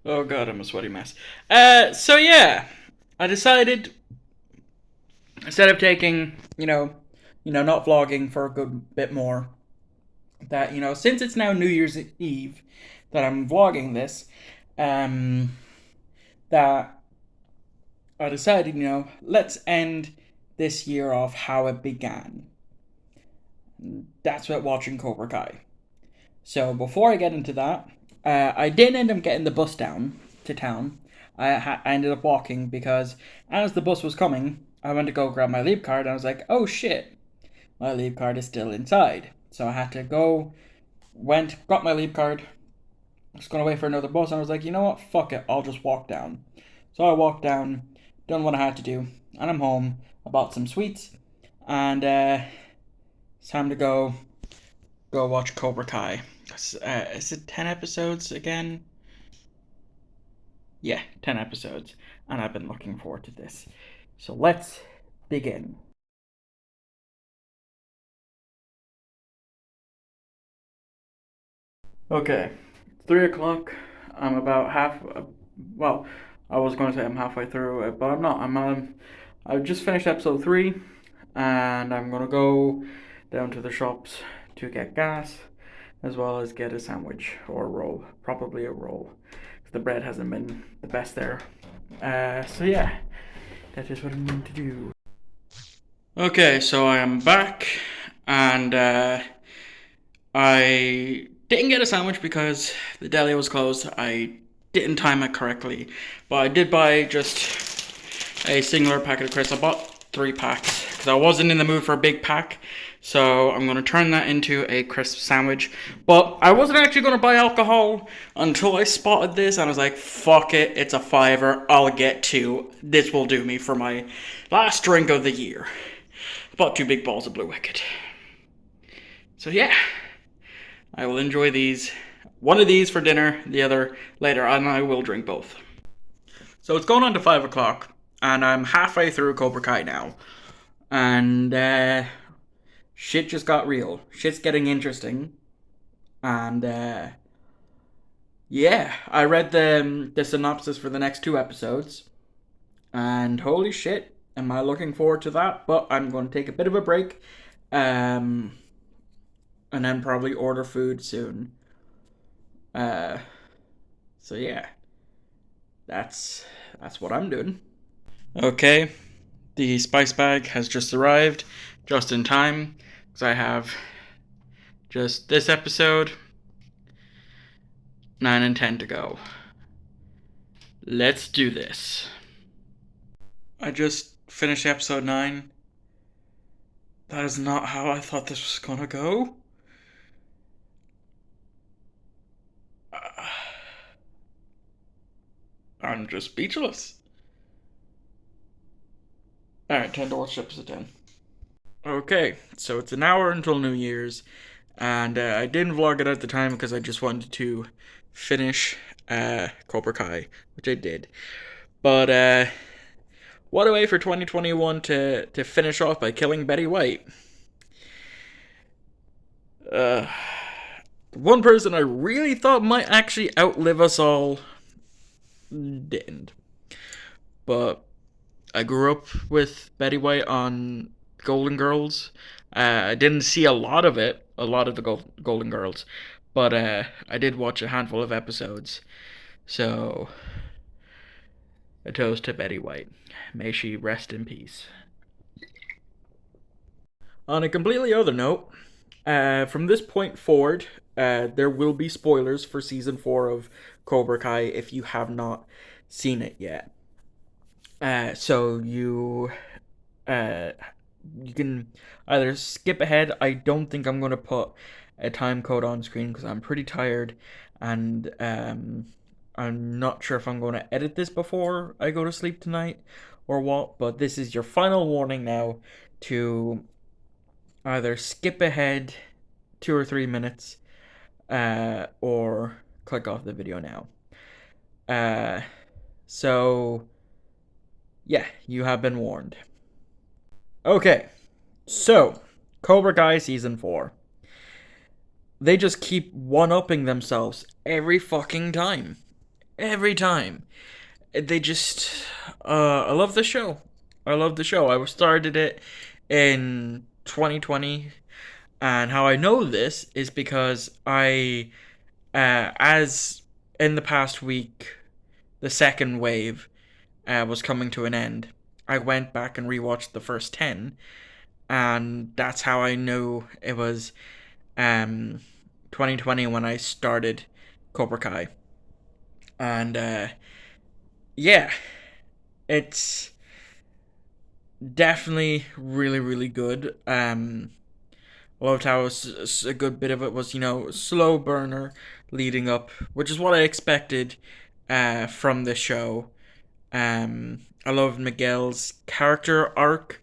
Oh god, I'm a sweaty mess. So yeah, I decided instead of taking, not vlogging for a good bit more, that since it's now New Year's Eve, that I'm vlogging this, um, that I decided, let's end this year off how it began. That's what watching Cobra Kai. So before I get into that, I didn't end up getting the bus down to town. I ended up walking because as the bus was coming, I went to go grab my leap card and I was like, oh shit, my leap card is still inside. So I had to go, got my leap card, was gonna wait for another bus, and I was like, you know what, fuck it, I'll just walk down. So I walked down, done what I had to do, and I'm home. I bought some sweets, and it's time to go watch Cobra Kai. Is it 10 episodes again? Yeah, 10 episodes, and I've been looking forward to this. So let's begin. Okay, 3 o'clock. I'm about half. Well, I was going to say I'm halfway through it, but I'm not. I just finished episode 3, and I'm gonna go down to the shops to get gas, as well as get a sandwich or a roll. Probably a roll, because the bread hasn't been the best there. So yeah, that is what I'm going to do. Okay, so I am back, and I didn't get a sandwich because the deli was closed. I didn't time it correctly, but I did buy just a singular packet of crisps. I bought 3 packs because I wasn't in the mood for a big pack, so I'm going to turn that into a crisp sandwich. But I wasn't actually going to buy alcohol until I spotted this, and I was like, fuck it, it's a $5, I'll get 2. This will do me for my last drink of the year. Bought 2 big balls of Blue Wicked. So yeah, I will enjoy these. One of these for dinner, the other later, and I will drink both. So it's going on to 5 o'clock, and I'm halfway through Cobra Kai now. And shit just got real. Shit's getting interesting. And yeah, I read the synopsis for the next 2 episodes. And holy shit, am I looking forward to that. But I'm going to take a bit of a break. And then probably order food soon. Uh, so yeah, that's what I'm doing. Okay, the spice bag has just arrived, just in time, because I have just this episode, 9 and 10 to go. Let's do this. I just finished episode 9. That is not how I thought this was gonna go. I'm just speechless. Alright, time to watch episode 10. Okay, so it's an hour until New Year's, and I didn't vlog it at the time because I just wanted to finish Cobra Kai, which I did. But what a way for 2021 to finish off by killing Betty White. Uh, one person I really thought might actually outlive us all didn't. But I grew up with Betty White on Golden Girls. I didn't see a lot of it, a lot of the Golden Girls, but I did watch a handful of episodes. So, a toast to Betty White. May she rest in peace. On a completely other note, from this point forward, there will be spoilers for season 4 of Cobra Kai if you have not seen it yet. So uh, you can either skip ahead. I don't think I'm gonna put a time code on screen because I'm pretty tired, and I'm not sure if I'm going to edit this before I go to sleep tonight or what. But this is your final warning now to either skip ahead 2 or 3 minutes, or click off the video now. So yeah, you have been warned. Okay, so Cobra Kai season 4. They just keep one upping themselves every fucking time. every time. They just, I love the show. I love the show. I started it in 2020, and how I know this is because as in the past week, the second wave was coming to an end. I went back and rewatched the first 10, and that's how I knew it was um 2020 when I started Cobra Kai. And yeah, it's definitely really really good. Loved how a good bit of it was, slow burner leading up, which is what I expected from the show. I love Miguel's character arc.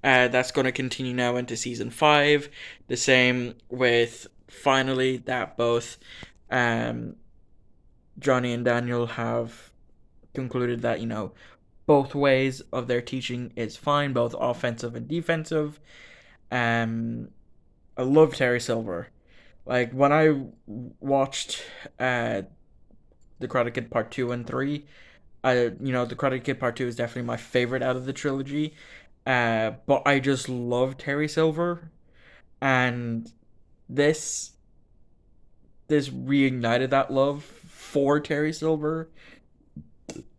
That's going to continue now into season 5. The same with finally that both um, Johnny and Daniel have concluded that, both ways of their teaching is fine, both offensive and defensive. Um, I love Terry Silver. Like, when I watched uh, The Karate Kid Part 2 and 3, The Karate Kid Part 2 is definitely my favorite out of the trilogy. But I just love Terry Silver, and this this reignited that love for Terry Silver,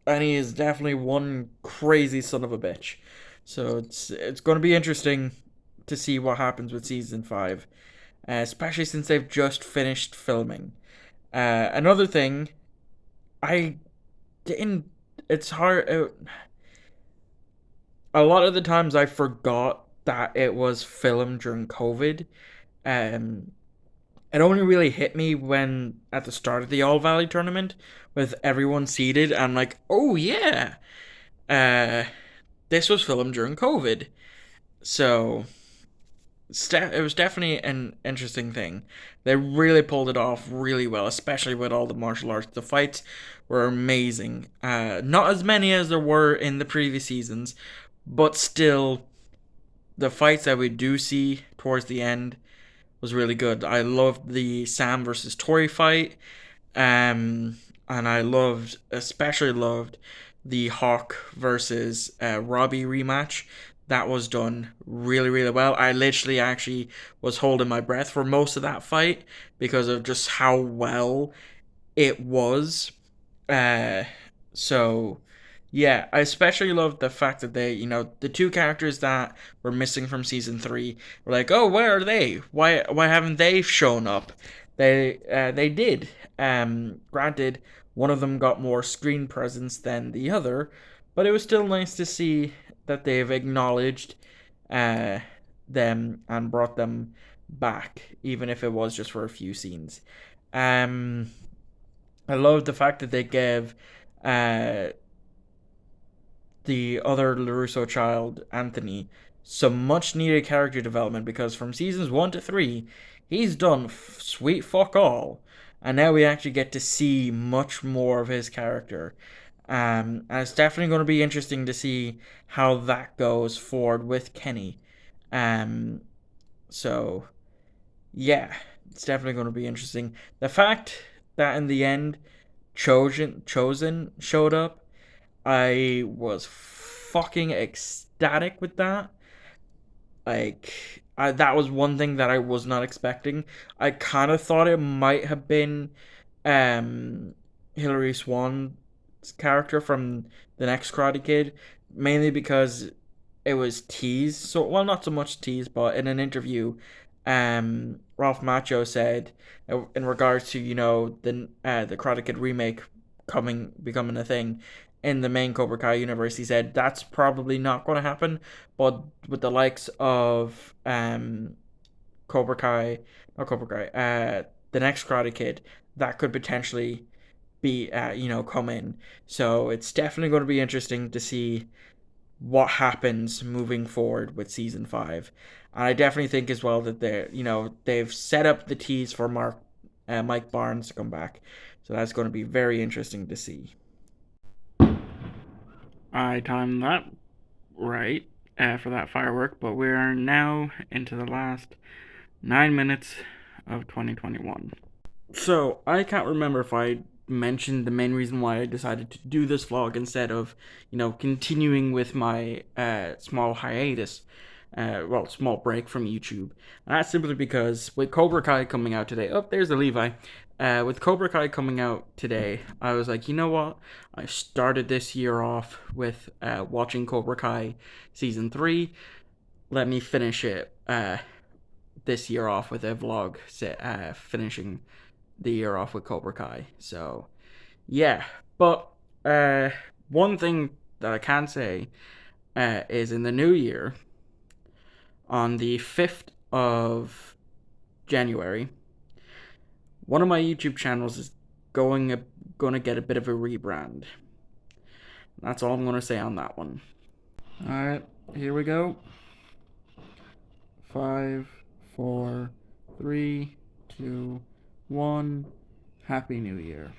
and he is definitely one crazy son of a bitch. So it's going to be interesting to see what happens with season 5, especially since they've just finished filming. Another thing, I didn't. It's hard. A lot of the times I forgot that it was filmed during COVID. Um, it only really hit me when at the start of the All Valley tournament with everyone seated. I'm like, oh yeah, uh, this was filmed during COVID. So it was definitely an interesting thing. They really pulled it off really well, especially with all the martial arts. The fights were amazing. Not as many as there were in the previous seasons, but still, the fights that we do see towards the end was really good. I loved the Sam versus Tori fight, and I especially loved the Hawk versus Robbie rematch. That was done really, really well. I literally actually was holding my breath for most of that fight because of just how well it was. Uh, so yeah, I especially loved the fact that the two characters that were missing from season 3 were like, oh, where are they? Why haven't they shown up? They did. Granted, one of them got more screen presence than the other, but it was still nice to see that they've acknowledged uh them and brought them back, even if it was just for a few scenes. Um, I love the fact that they gave uh, the other LaRusso child, Anthony, some much needed character development because from seasons 1 to 3, he's done sweet fuck all. And now we actually get to see much more of his character. And it's definitely going to be interesting to see how that goes forward with Kenny. Um, so, yeah, it's definitely going to be interesting. The fact that in the end, Chosen showed up, I was fucking ecstatic with that. That was one thing that I was not expecting. I kind of thought it might have been um, Hilary Swan's character from the next Karate Kid, mainly because it was teased. So, well, not so much teased, but in an interview, Ralph Macchio said, in regards to the Karate Kid remake becoming a thing in the main Cobra Kai universe, he said that's probably not going to happen. But with the likes of Cobra Kai, not Cobra Kai, the next Karate Kid, that could potentially be come in. So it's definitely going to be interesting to see what happens moving forward with season 5. And I definitely think as well that they've set up the tease for Mike Barnes to come back. So that's going to be very interesting to see. I timed that right for that firework, but we are now into the last 9 minutes of 2021. So I can't remember if I mention the main reason why I decided to do this vlog instead of, continuing with my small hiatus, small break from YouTube. And that's simply because with Cobra Kai coming out today, oh, there's the Levi. With Cobra Kai coming out today, I was like, you know what? I started this year off with watching Cobra Kai season 3. Let me finish it this year off with a vlog, finishing the year off with Cobra Kai. So, yeah. But one thing that I can say is in the new year, on the 5th of January, one of my YouTube channels is going to get a bit of a rebrand. That's all I'm going to say on that one. Alright, here we go. 5, 4, 3, 2, 1. Happy New Year.